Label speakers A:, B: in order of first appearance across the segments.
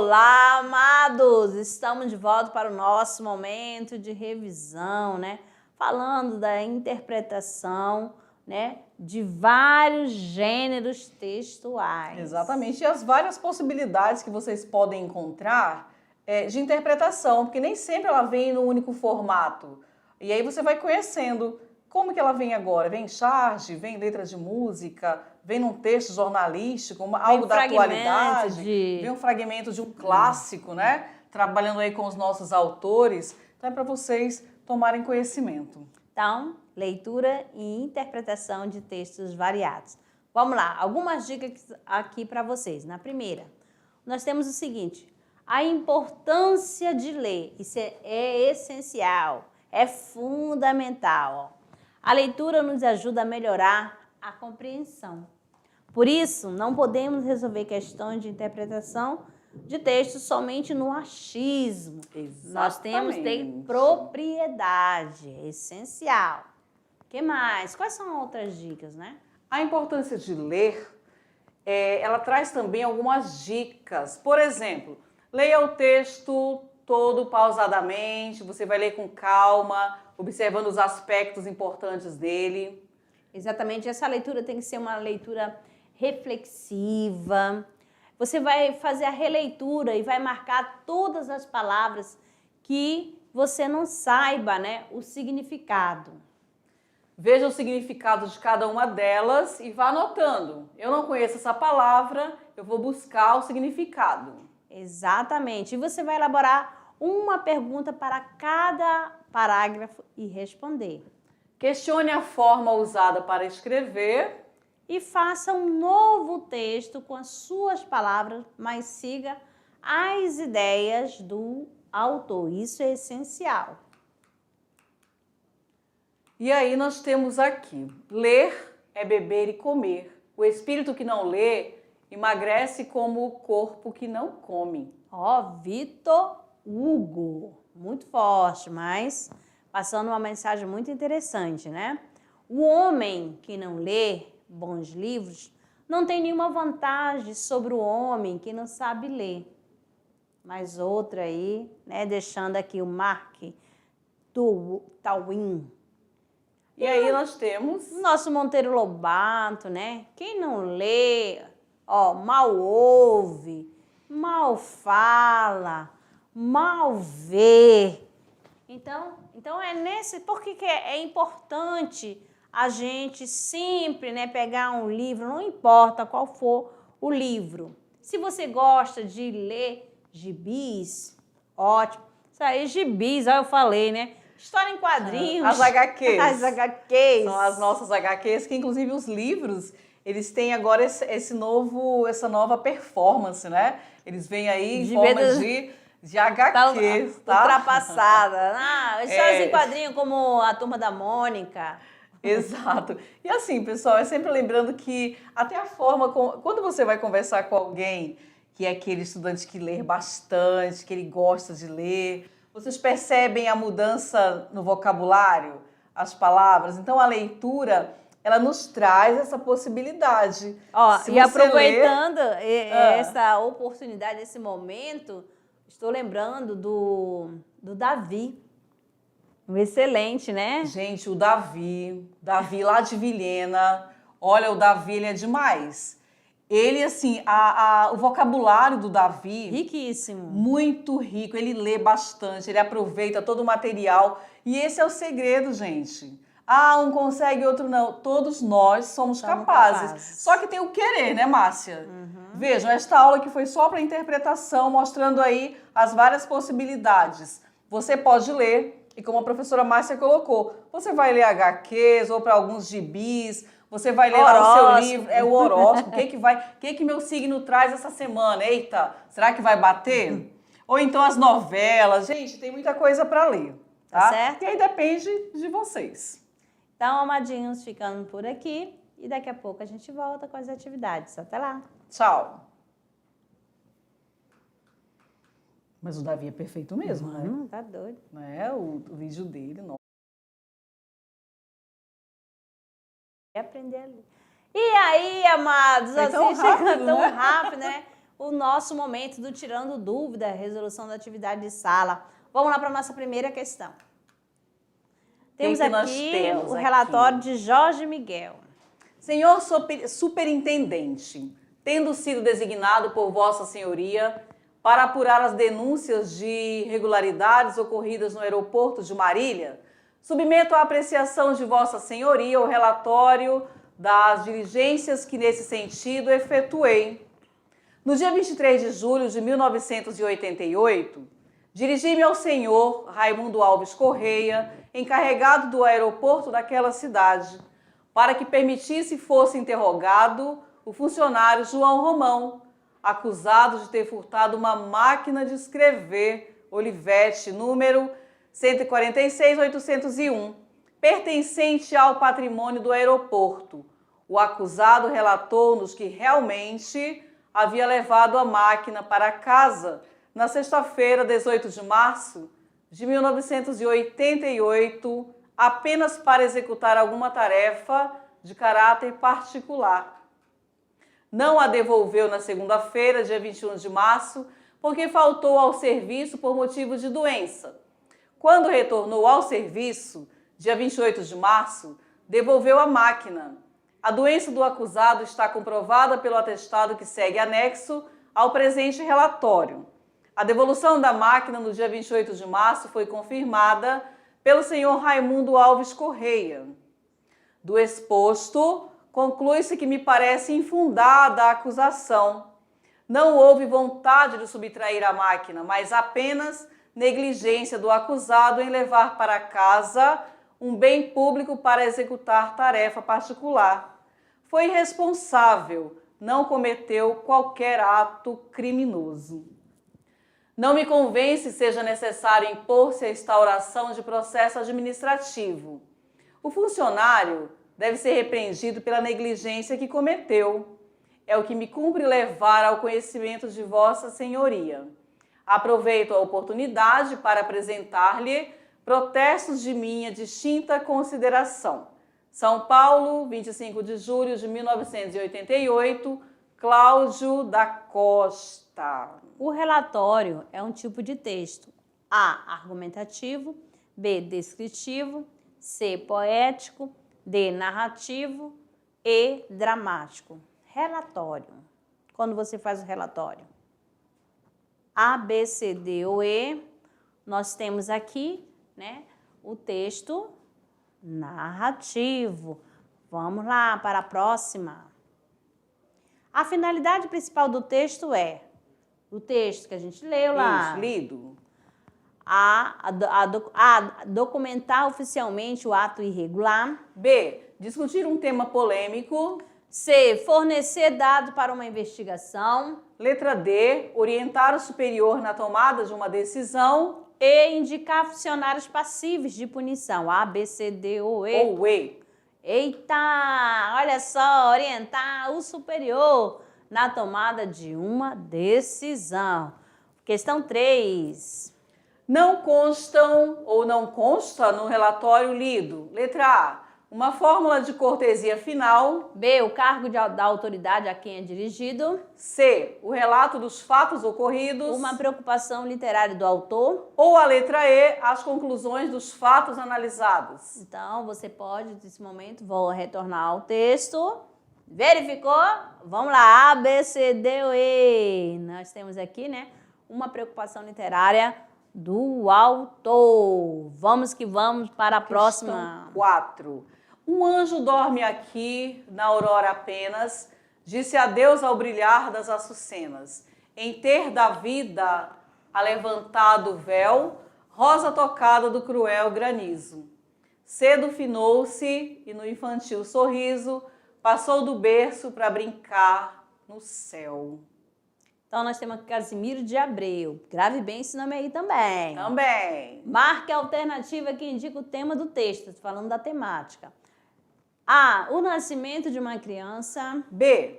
A: Olá, amados! Estamos de volta para o nosso momento de revisão, né? Falando da interpretação, né, de vários gêneros textuais.
B: Exatamente. E as várias possibilidades que vocês podem encontrar de interpretação, porque nem sempre ela vem no único formato. E aí você vai conhecendo como que ela vem agora. Vem em charge, vem em letra de música, vem num texto jornalístico, algo da atualidade, vem um fragmento de um clássico, né? Trabalhando aí com os nossos autores. Então é para vocês tomarem conhecimento.
A: Então, leitura e interpretação de textos variados. Vamos lá, algumas dicas aqui para vocês. Na primeira, nós temos o seguinte: a importância de ler. Isso é essencial, é fundamental. A leitura nos ajuda a melhorar a compreensão. Por isso, não podemos resolver questões de interpretação de texto somente no achismo.
B: Exatamente.
A: Nós temos que ter propriedade, é essencial. O que mais? Quais são outras dicas, né?
B: A importância de ler, ela traz também algumas dicas. Por exemplo, leia o texto todo pausadamente, você vai ler com calma, observando os aspectos importantes dele.
A: Exatamente, essa leitura tem que ser uma leitura reflexiva. Você vai fazer a releitura e vai marcar todas as palavras que você não saiba, né, o significado.
B: Veja o significado de cada uma delas e vá anotando. Eu não conheço essa palavra, eu vou buscar o significado.
A: Exatamente. E você vai elaborar uma pergunta para cada parágrafo e responder.
B: Questione a forma usada para escrever.
A: E faça um novo texto com as suas palavras, mas siga as ideias do autor. Isso é essencial.
B: E aí nós temos aqui: ler é beber e comer. O espírito que não lê emagrece como o corpo que não come.
A: Vitor Hugo. Muito forte, mas passando uma mensagem muito interessante, né? O homem que não lê bons livros não tem nenhuma vantagem sobre o homem que não sabe ler. Mas outra aí, né, deixando aqui o Mark Twain.
B: E aí nós temos
A: Nosso Monteiro Lobato, né? Quem não lê, mal ouve, mal fala, mal vê. Então é nesse... Por que é importante a gente sempre, né, pegar um livro, não importa qual for o livro. Se você gosta de ler gibis, ótimo. Isso aí, gibis, eu falei, né? História em quadrinhos.
B: As HQs.
A: As HQs.
B: São as nossas HQs, que inclusive os livros, eles têm agora essa nova performance, né? Eles vêm aí em forma de HQs, tá?
A: Ultrapassada. Histórias em quadrinho como a Turma da Mônica.
B: Exato. E assim, pessoal, é sempre lembrando que até a forma, quando você vai conversar com alguém que é aquele estudante que lê bastante, que ele gosta de ler, vocês percebem a mudança no vocabulário, as palavras? Então, a leitura, ela nos traz essa possibilidade.
A: E aproveitando essa oportunidade, esse momento, estou lembrando do Davi. Um excelente, né?
B: Gente, o Davi lá de Vilhena, olha, o Davi, ele é demais. Ele, assim, o vocabulário do Davi...
A: Riquíssimo.
B: Muito rico, ele lê bastante, ele aproveita todo o material. E esse é o segredo, gente. Um consegue, outro não. Todos nós somos capazes. Só que tem o querer, né, Márcia? Vejam, esta aula que foi só para interpretação, mostrando aí as várias possibilidades. Você pode ler... E como a professora Márcia colocou, você vai ler HQs ou para alguns gibis, você vai ler lá o seu livro, o horóscopo, o que meu signo traz essa semana? Eita, será que vai bater? Ou então as novelas, gente, tem muita coisa para ler, tá?
A: Certo?
B: E aí depende de vocês.
A: Então, amadinhos, ficando por aqui e daqui a pouco a gente volta com as atividades. Até lá.
B: Tchau. Mas o Davi é perfeito mesmo, né?
A: Tá doido.
B: Né? O vídeo dele, não.
A: Aprender a ler. E aí, amados,
B: Foi tão
A: assim chegando
B: rápido,
A: tão
B: né?
A: rápido, né? o nosso momento do Tirando Dúvida, resolução da atividade de sala. Vamos lá para a nossa primeira questão. Temos aqui o relatório de Jorge Miguel.
B: Senhor Superintendente, tendo sido designado por Vossa Senhoria para apurar as denúncias de irregularidades ocorridas no aeroporto de Marília, submeto à apreciação de Vossa Senhoria o relatório das diligências que nesse sentido efetuei. No dia 23 de julho de 1988, dirigi-me ao senhor Raimundo Alves Correia, encarregado do aeroporto daquela cidade, para que permitisse fosse interrogado o funcionário João Romão, acusado de ter furtado uma máquina de escrever Olivetti, número 146.801, pertencente ao patrimônio do aeroporto. O acusado relatou-nos que realmente havia levado a máquina para casa na sexta-feira, 18 de março de 1988, apenas para executar alguma tarefa de caráter particular. Não a devolveu na segunda-feira, dia 21 de março, porque faltou ao serviço por motivo de doença. Quando retornou ao serviço, dia 28 de março, devolveu a máquina. A doença do acusado está comprovada pelo atestado que segue anexo ao presente relatório. A devolução da máquina no dia 28 de março foi confirmada pelo senhor Raimundo Alves Correia. Do exposto, conclui-se que me parece infundada a acusação. Não houve vontade de subtrair a máquina, mas apenas negligência do acusado em levar para casa um bem público para executar tarefa particular. Foi irresponsável, não cometeu qualquer ato criminoso. Não me convence seja necessário impor-se a instauração de processo administrativo. O funcionário deve ser repreendido pela negligência que cometeu. É o que me cumpre levar ao conhecimento de Vossa Senhoria. Aproveito a oportunidade para apresentar-lhe protestos de minha distinta consideração. São Paulo, 25 de julho de 1988, Cláudio da Costa.
A: O relatório é um tipo de texto: A, argumentativo, B, descritivo, C, poético, D, narrativo, E, dramático. Relatório. Quando você faz o relatório A, B, C, D ou E, nós temos aqui, né, o texto narrativo. Vamos lá para a próxima. A finalidade principal do texto é o texto que a gente leu lá.
B: Isso, lido.
A: A documentar oficialmente o ato irregular.
B: B, discutir um tema polêmico.
A: C, fornecer dados para uma investigação.
B: Letra D, orientar o superior na tomada de uma decisão.
A: E, indicar funcionários passíveis de punição. A, B, C, D ou E.
B: Ou E.
A: Eita, olha só, orientar o superior na tomada de uma decisão. Questão 3.
B: Não constam ou não consta no relatório lido. Letra A, uma fórmula de cortesia final.
A: B, o cargo da autoridade a quem é dirigido.
B: C, o relato dos fatos ocorridos.
A: Uma preocupação literária do autor.
B: Ou a letra E, as conclusões dos fatos analisados.
A: Então, você pode, nesse momento, vou retornar ao texto. Verificou? Vamos lá, A, B, C, D ou E. Nós temos aqui, né, uma preocupação literária do autor. Vamos que vamos para a próxima.
B: 4. Um anjo dorme aqui, na aurora apenas, disse adeus ao brilhar das açucenas. Em ter da vida alevantado o véu, rosa tocada do cruel granizo. Cedo finou-se e no infantil sorriso, passou do berço para brincar no céu.
A: Então, nós temos aqui Casimiro de Abreu. Grave bem esse nome aí também.
B: Também.
A: Marque a alternativa que indica o tema do texto, falando da temática. A, o nascimento de uma criança.
B: B,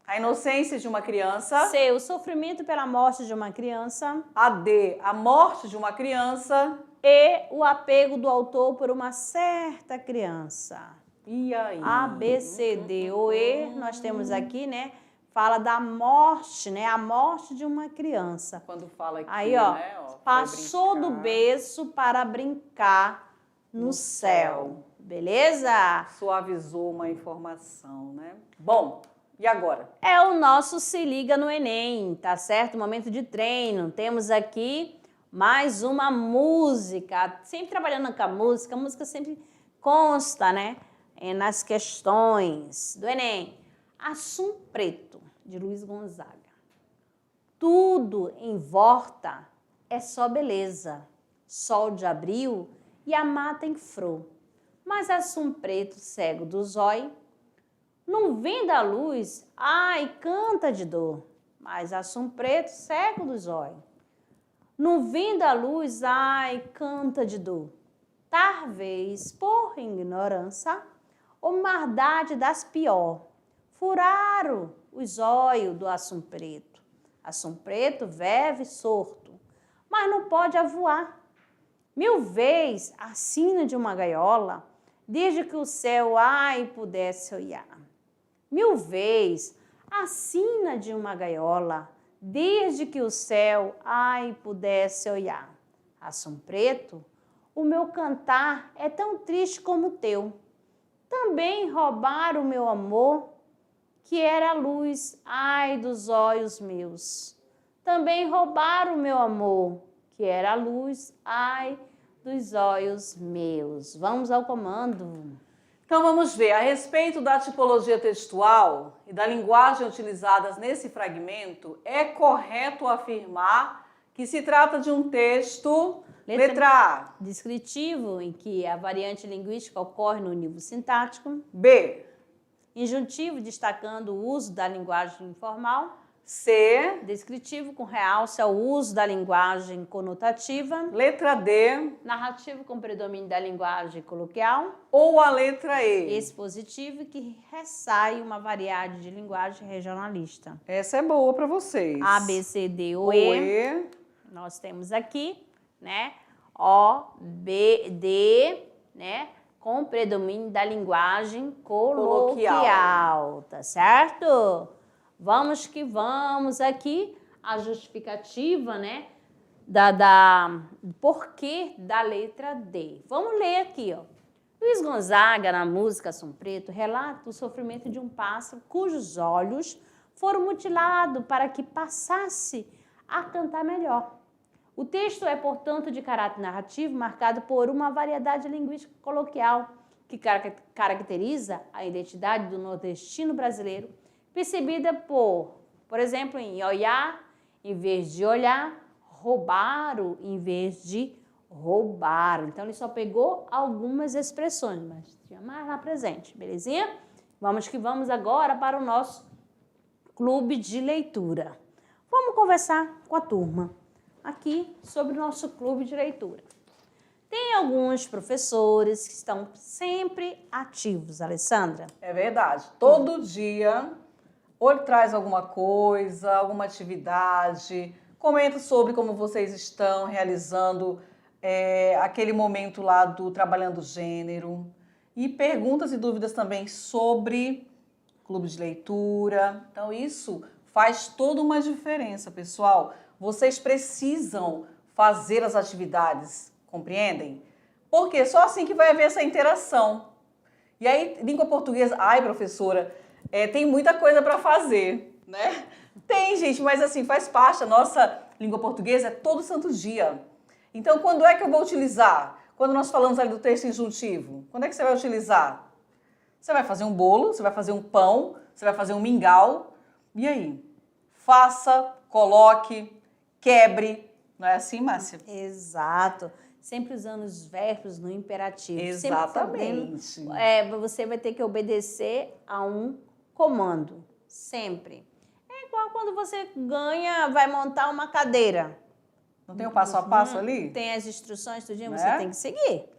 B: a inocência de uma criança.
A: C, o sofrimento pela morte de uma criança.
B: A D, a morte de uma criança.
A: E, o apego do autor por uma certa criança.
B: E aí?
A: A, B, C, D ou E, nós temos aqui, né, fala da morte, né? A morte de uma criança.
B: Quando fala aqui,
A: aí, ó,
B: né? Ó,
A: passou do berço para brincar no céu. Beleza?
B: Suavizou uma informação, né? Bom, e agora?
A: É o nosso Se Liga no Enem, tá certo? Momento de treino. Temos aqui mais uma música. Sempre trabalhando com a música sempre consta, né? Nas questões do Enem. Assum Preto, de Luiz Gonzaga. Tudo em volta é só beleza, sol de abril e a mata em flor. Mas assum preto, cego do zóio, não vem da luz, ai, canta de dor. Mas assum preto, cego do zóio, não vem da luz, ai, canta de dor. Talvez por ignorância ou maldade das pior, furaram os olhos do assum preto. Assum preto vive sorto, mas não pode avoar. 1000 vezes a sina de uma gaiola, desde que o céu, ai, pudesse olhar. 1000 vezes a sina de uma gaiola, desde que o céu, ai, pudesse olhar. Assum preto, o meu cantar é tão triste como o teu. Também roubaram o meu amor, que era a luz, ai, dos olhos meus. Também roubaram o meu amor, que era a luz, ai, dos olhos meus. Vamos ao comando.
B: Então vamos ver, a respeito da tipologia textual e da linguagem utilizadas nesse fragmento, é correto afirmar que se trata de um texto, letra A,
A: descritivo, em que a variante linguística ocorre no nível sintático.
B: B,
A: injuntivo, destacando o uso da linguagem informal.
B: C,
A: descritivo, com realce ao uso da linguagem conotativa.
B: Letra D,
A: narrativo, com predomínio da linguagem coloquial.
B: Ou a letra E,
A: expositivo, que ressai uma variedade de linguagem regionalista.
B: Essa é boa para vocês.
A: A, B, C, D ou E. Nós temos aqui, né? O, B, D, né? Com predomínio da linguagem coloquial, tá certo? Vamos que vamos aqui, a justificativa, né, do porquê da letra D. Vamos ler aqui, ó. Luiz Gonzaga, na música Assum Preto, relata o sofrimento de um pássaro cujos olhos foram mutilados para que passasse a cantar melhor. O texto é, portanto, de caráter narrativo, marcado por uma variedade linguística coloquial que caracteriza a identidade do nordestino brasileiro, percebida por exemplo, em olhar em vez de olhar, roubaram em vez de roubaram. Então, ele só pegou algumas expressões, mas tinha mais lá presente, belezinha? Vamos que vamos agora para o nosso clube de leitura. Vamos conversar com a turma aqui sobre o nosso clube de leitura. Tem alguns professores que estão sempre ativos, Alessandra.
B: É verdade. Todo dia, ou ele traz alguma coisa, alguma atividade, comenta sobre como vocês estão realizando aquele momento lá do Trabalhando Gênero. E perguntas e dúvidas também sobre clube de leitura. Então, isso faz toda uma diferença, pessoal. Vocês precisam fazer as atividades, compreendem? Porque só assim que vai haver essa interação. E aí, língua portuguesa, ai, professora, tem muita coisa para fazer, né? Tem, gente, mas assim, faz parte. A nossa língua portuguesa é todo santo dia. Então, quando é que eu vou utilizar? Quando nós falamos ali do texto injuntivo, quando é que você vai utilizar? Você vai fazer um bolo, você vai fazer um pão, você vai fazer um mingau. E aí? Faça, coloque, quebre. Não é assim, Márcia?
A: Exato. Sempre usando os verbos no imperativo.
B: Exatamente.
A: Você vai ter que obedecer a um comando. Sempre. É igual quando você vai montar uma cadeira.
B: Não tem o passo a passo ali?
A: Tem as instruções, tudinho, você tem que seguir.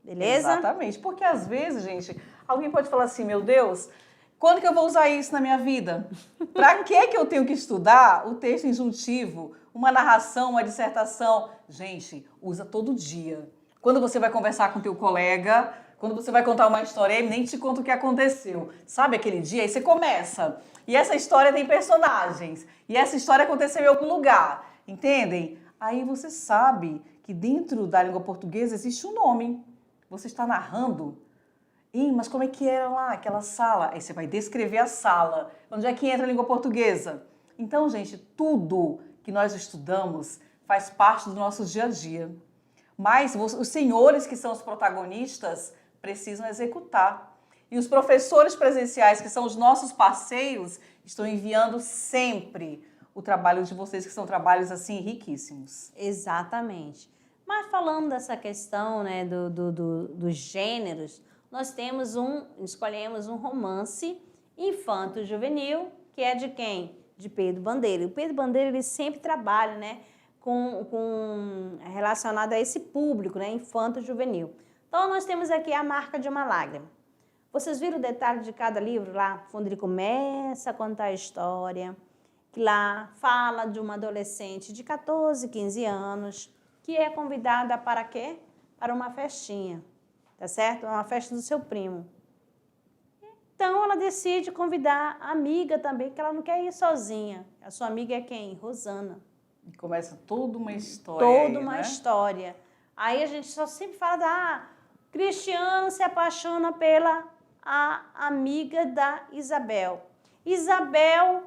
A: Beleza?
B: Exatamente. Porque às vezes, gente, alguém pode falar assim, meu Deus, quando que eu vou usar isso na minha vida? Para que eu tenho que estudar o texto injuntivo, uma narração, uma dissertação? Gente, usa todo dia. Quando você vai conversar com teu colega, quando você vai contar uma história, ele nem te conta o que aconteceu. Sabe aquele dia? Aí você começa. E essa história tem personagens. E essa história aconteceu em algum lugar. Entendem? Aí você sabe que dentro da língua portuguesa existe um nome. Você está narrando. Mas como é que era lá, aquela sala? Aí você vai descrever a sala. Onde é que entra a língua portuguesa? Então, gente, tudo que nós estudamos faz parte do nosso dia a dia. Mas os senhores que são os protagonistas precisam executar. E os professores presenciais, que são os nossos parceiros, estão enviando sempre o trabalho de vocês, que são trabalhos, assim, riquíssimos.
A: Exatamente. Mas falando dessa questão, né, dos gêneros, nós escolhemos um romance infanto-juvenil, que é de quem? De Pedro Bandeira. E o Pedro Bandeira, ele sempre trabalha, né, relacionado a esse público, né, infanto-juvenil. Então, nós temos aqui A Marca de uma Lágrima. Vocês viram o detalhe de cada livro lá? Quando ele começa a contar a história, que lá fala de uma adolescente de 14, 15 anos, que é convidada para quê? Para uma festinha, tá certo? Uma festa do seu primo. Então, ela decide convidar a amiga também, que ela não quer ir sozinha. A sua amiga é quem? Rosana.
B: E começa toda uma história.
A: Toda uma história. Aí a gente só sempre fala Cristiano se apaixona pela amiga da Isabel. Isabel,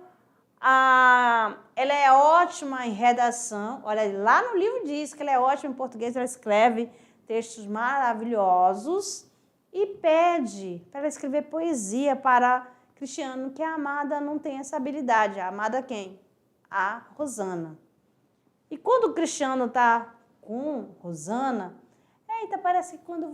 A: ela é ótima em redação. Olha, lá no livro diz que ela é ótima em português, ela escreve textos maravilhosos e pede para ela escrever poesia para Cristiano, que a amada não tem essa habilidade. A amada quem? A Rosana. E quando o Cristiano está com Rosana, parece que quando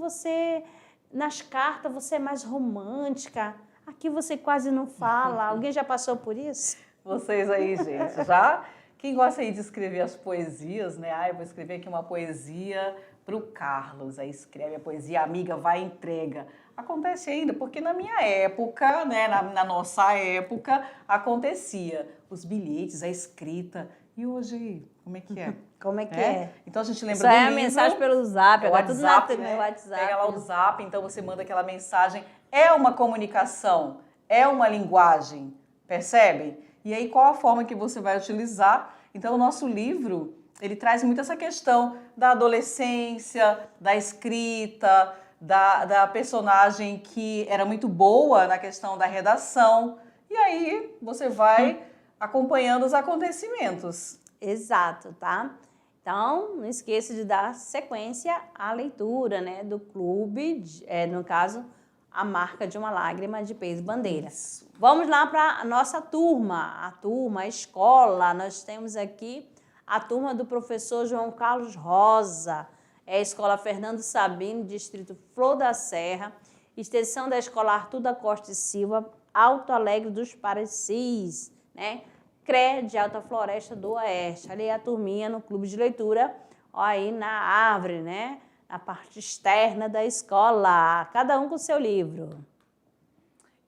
A: nas cartas, você é mais romântica. Aqui você quase não fala. Alguém já passou por isso?
B: Vocês aí, gente, já? Quem gosta aí de escrever as poesias, né? Eu vou escrever aqui uma poesia para o Carlos. Aí escreve a poesia, a amiga vai e entrega. Acontece ainda, porque na minha época, né, na nossa época, acontecia os bilhetes, a escrita. E hoje, como é que é?
A: Como é que é?
B: Então a gente lembra
A: Isso
B: do
A: é a
B: livro,
A: mensagem pelo Zap, agora tudo no WhatsApp.
B: Pega lá o Zap, então você manda aquela mensagem. É uma comunicação, é uma linguagem, percebem? E aí qual a forma que você vai utilizar? Então o nosso livro, ele traz muito essa questão da adolescência, da escrita, da personagem que era muito boa na questão da redação. E aí você vai acompanhando os acontecimentos.
A: Exato, tá? Então, não esqueça de dar sequência à leitura, né, do clube, no caso, A Marca de uma Lágrima, de Pedro Bandeira. Isso. Vamos lá para a nossa turma, a escola. Nós temos aqui a turma do professor João Carlos Rosa, é a escola Fernando Sabino, distrito Flor da Serra, extensão da escola Arthur da Costa e Silva, Alto Alegre dos Parecis, né? CRE de Alta Floresta do Oeste. Ali é a turminha no clube de leitura, ó, aí na árvore, né? Na parte externa da escola, cada um com o seu livro.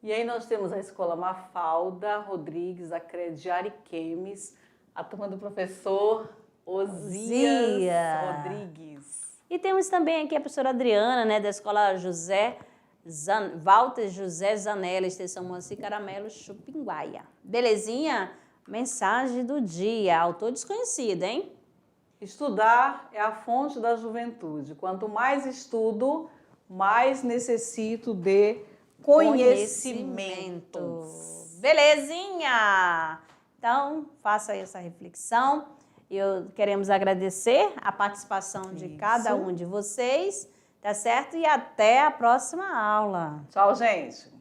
B: E aí nós temos a escola Mafalda Rodrigues, a CRE de Ariquemes, a turma do professor Osias Rodrigues.
A: E temos também aqui a professora Adriana, né, da escola Walter José Zanella, extensão Moacir Caramelo, Chupinguaia. Belezinha? Mensagem do dia, autor desconhecido, hein?
B: Estudar é a fonte da juventude. Quanto mais estudo, mais necessito de conhecimentos.
A: Belezinha? Então, faça aí essa reflexão. Queremos agradecer a participação de cada um de vocês, tá certo? E até a próxima aula.
B: Tchau, gente.